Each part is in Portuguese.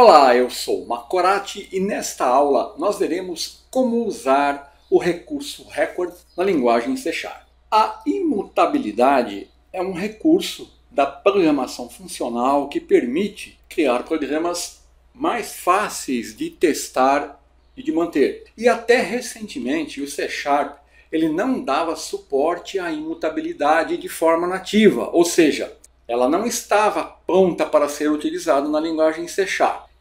Olá, eu sou Macorati e nesta aula nós veremos como usar o recurso record na linguagem C#. A imutabilidade é um recurso da programação funcional que permite criar programas mais fáceis de testar e de manter. E até recentemente o C# ele não dava suporte à imutabilidade de forma nativa, ou seja, ela não estava pronta para ser utilizada na linguagem C#.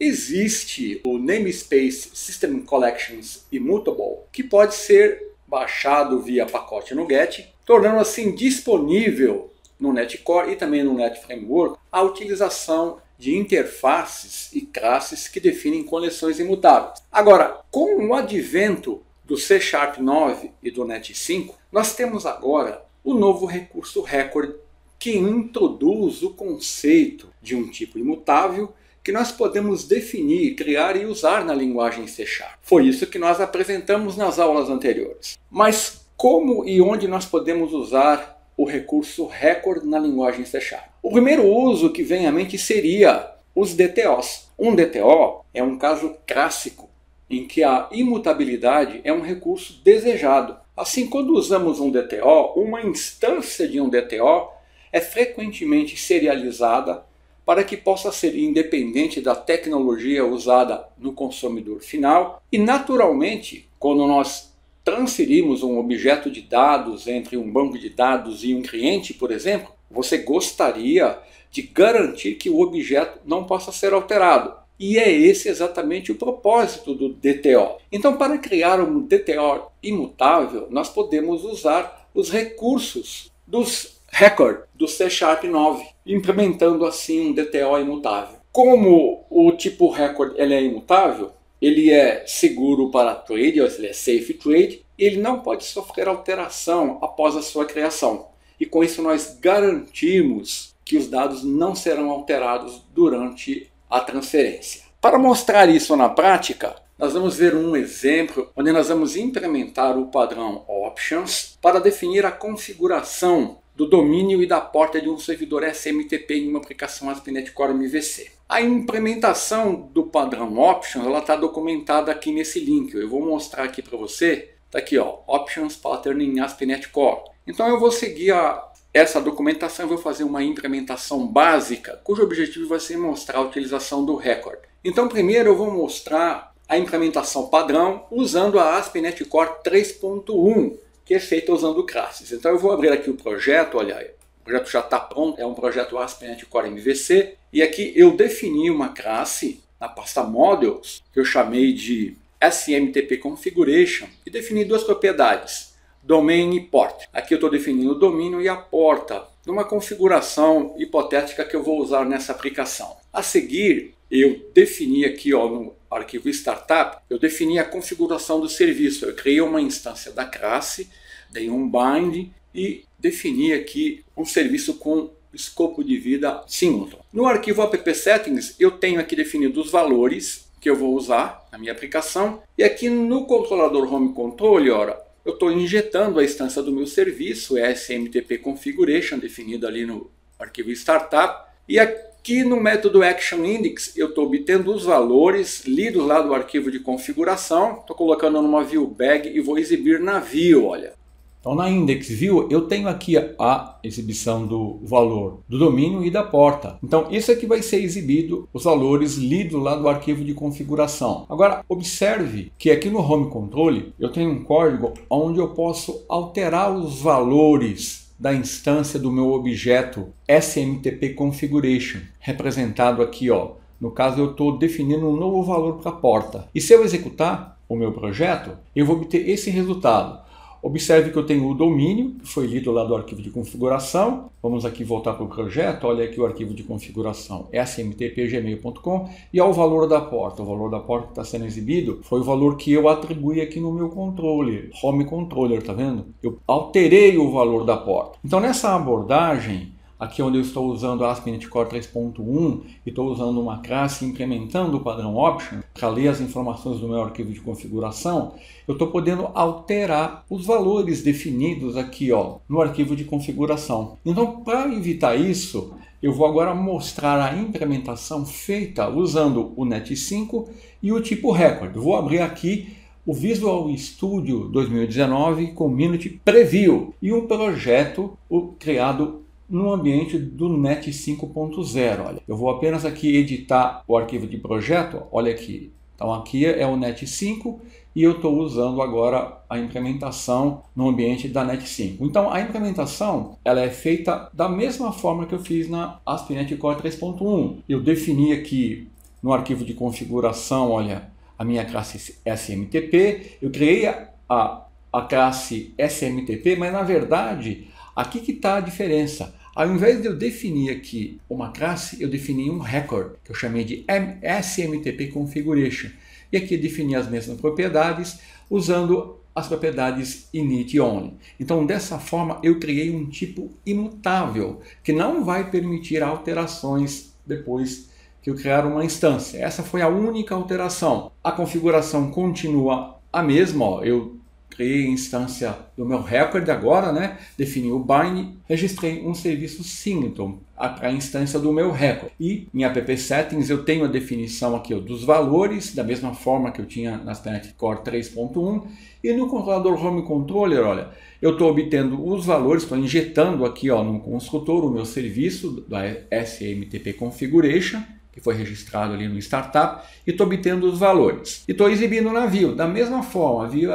Existe o namespace System Collections Immutable, que pode ser baixado via pacote NuGet, tornando assim disponível no Netcore e também no NetFramework a utilização de interfaces e classes que definem coleções imutáveis. Agora, com o advento do C# 9 e do Net 5, nós temos agora o novo recurso record, que introduz o conceito de um tipo imutável que nós podemos definir, criar e usar na linguagem C#. Foi isso que nós apresentamos nas aulas anteriores. Mas como e onde nós podemos usar o recurso record na linguagem C#? O primeiro uso que vem à mente seria os DTOs. Um DTO é um caso clássico em que a imutabilidade é um recurso desejado. Assim, quando usamos um DTO, uma instância de um DTO é frequentemente serializada para que possa ser independente da tecnologia usada no consumidor final. E naturalmente, quando nós transferimos um objeto de dados entre um banco de dados e um cliente, por exemplo, você gostaria de garantir que o objeto não possa ser alterado. E é esse exatamente o propósito do DTO. Então, para criar um DTO imutável, nós podemos usar os recursos dos record do C# 9, implementando assim um DTO imutável. Como o tipo record ele é imutável, ele é seguro para trade, ou seja, ele é safe trade, e ele não pode sofrer alteração após a sua criação. E com isso nós garantimos que os dados não serão alterados durante a transferência. Para mostrar isso na prática, nós vamos ver um exemplo onde nós vamos implementar o padrão Options para definir a configuração do domínio e da porta de um servidor SMTP em uma aplicação ASP.NET Core MVC. A implementação do padrão Options está documentada aqui nesse link. Eu vou mostrar aqui para você. Está aqui, ó, Options Pattern em ASP.NET Core. Então eu vou seguir essa documentação e vou fazer uma implementação básica, cujo objetivo vai ser mostrar a utilização do record. Então primeiro eu vou mostrar a implementação padrão usando a ASP.NET Core 3.1, que é feita usando classes. Então eu vou abrir aqui o projeto, olha, o projeto já está pronto, é um projeto ASP.NET Core MVC, e aqui eu defini uma classe na pasta Modules, que eu chamei de SMTP Configuration, e defini duas propriedades, Domain e Port. Aqui eu estou definindo o domínio e a porta, numa configuração hipotética que eu vou usar nessa aplicação. A seguir, eu defini aqui, ó, no arquivo Startup, eu defini a configuração do serviço. Eu criei uma instância da classe, dei um bind e defini aqui um serviço com escopo de vida Singleton. No arquivo app settings, eu tenho aqui definido os valores que eu vou usar na minha aplicação. E aqui no controlador Home Control, ora, eu estou injetando a instância do meu serviço, SMTP Configuration, definido ali no arquivo Startup. E aqui no método ActionIndex, eu estou obtendo os valores lidos lá do arquivo de configuração. Estou colocando numa view bag e vou exibir na view, olha. Então na index view eu tenho aqui a exibição do valor do domínio e da porta. Então isso aqui vai ser exibido os valores lidos lá do arquivo de configuração. Agora observe que aqui no Home Control eu tenho um código onde eu posso alterar os valores da instância do meu objeto SMTP Configuration, representado aqui, ó. No caso eu estou definindo um novo valor para a porta. E se eu executar o meu projeto, eu vou obter esse resultado. Observe que eu tenho o domínio, que foi lido lá do arquivo de configuração. Vamos aqui voltar para o projeto. Olha aqui o arquivo de configuração smtp.gmail.com e ao valor da porta. O valor da porta que está sendo exibido foi o valor que eu atribuí aqui no meu controller, Home Controller, tá vendo? Eu alterei o valor da porta. Então nessa abordagem, aqui onde eu estou usando a ASP.NET Core 3.1 e estou usando uma classe implementando o padrão Option para ler as informações do meu arquivo de configuração, eu estou podendo alterar os valores definidos aqui, ó, no arquivo de configuração. Então, para evitar isso, eu vou agora mostrar a implementação feita usando o NET5 e o tipo Record. Vou abrir aqui o Visual Studio 2019 Community Preview e um projeto criado no ambiente do NET 5.0. Olha, eu vou apenas aqui editar o arquivo de projeto. Olha aqui. Então aqui é o NET 5 e eu estou usando agora a implementação no ambiente da NET 5. Então a implementação ela é feita da mesma forma que eu fiz na ASP.NET Core 3.1. Eu defini aqui no arquivo de configuração, olha, a minha classe SMTP, eu criei a classe SMTP, mas na verdade aqui que está a diferença. Ao invés de eu definir aqui uma classe, eu defini um record, que eu chamei de SMTP Configuration. E aqui eu defini as mesmas propriedades, usando as propriedades init only. Então, dessa forma, eu criei um tipo imutável, que não vai permitir alterações depois que eu criar uma instância. Essa foi a única alteração. A configuração continua a mesma, ó. Eu criei a instância do meu record agora, né? Defini o bind, registrei um serviço Singleton para a instância do meu record. E em app settings eu tenho a definição aqui ó, dos valores, da mesma forma que eu tinha na ASP.NET Core 3.1. E no controlador Home Controller, olha, eu estou obtendo os valores, estou injetando aqui ó, no construtor o meu serviço da SMTP Configuration, que foi registrado ali no Startup, e estou obtendo os valores. E estou exibindo na view, da mesma forma, a view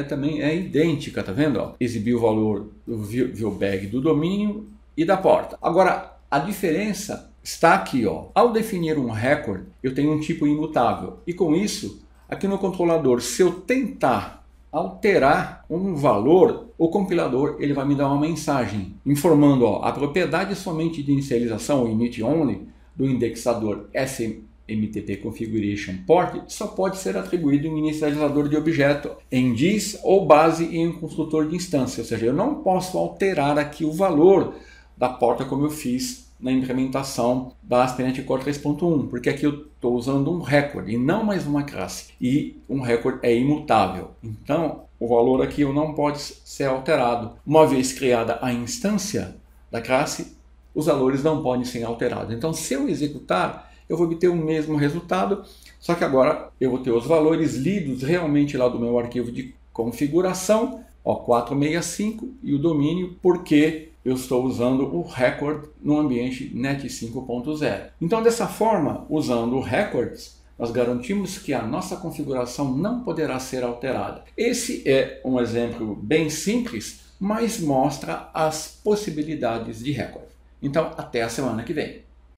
também é idêntica, tá vendo? Ó? Exibi o valor do view bag do domínio e da porta. Agora, a diferença está aqui, ó. Ao definir um record, eu tenho um tipo imutável. E com isso, aqui no controlador, se eu tentar alterar um valor, o compilador ele vai me dar uma mensagem informando ó, a propriedade somente de inicialização, o init only, do indexador SMTP Configuration Port só pode ser atribuído em um inicializador de objeto, em diz ou base em um construtor de instância. Ou seja, eu não posso alterar aqui o valor da porta como eu fiz na implementação da ASP.NET Core 3.1, porque aqui eu estou usando um record e não mais uma classe. E um record é imutável. Então, o valor aqui não pode ser alterado. Uma vez criada a instância da classe, os valores não podem ser alterados. Então, se eu executar, eu vou obter o mesmo resultado, só que agora eu vou ter os valores lidos realmente lá do meu arquivo de configuração, ó, 465 e o domínio, porque eu estou usando o record no ambiente NET 5.0. Então, dessa forma, usando records, nós garantimos que a nossa configuração não poderá ser alterada. Esse é um exemplo bem simples, mas mostra as possibilidades de record. Então, até a semana que vem.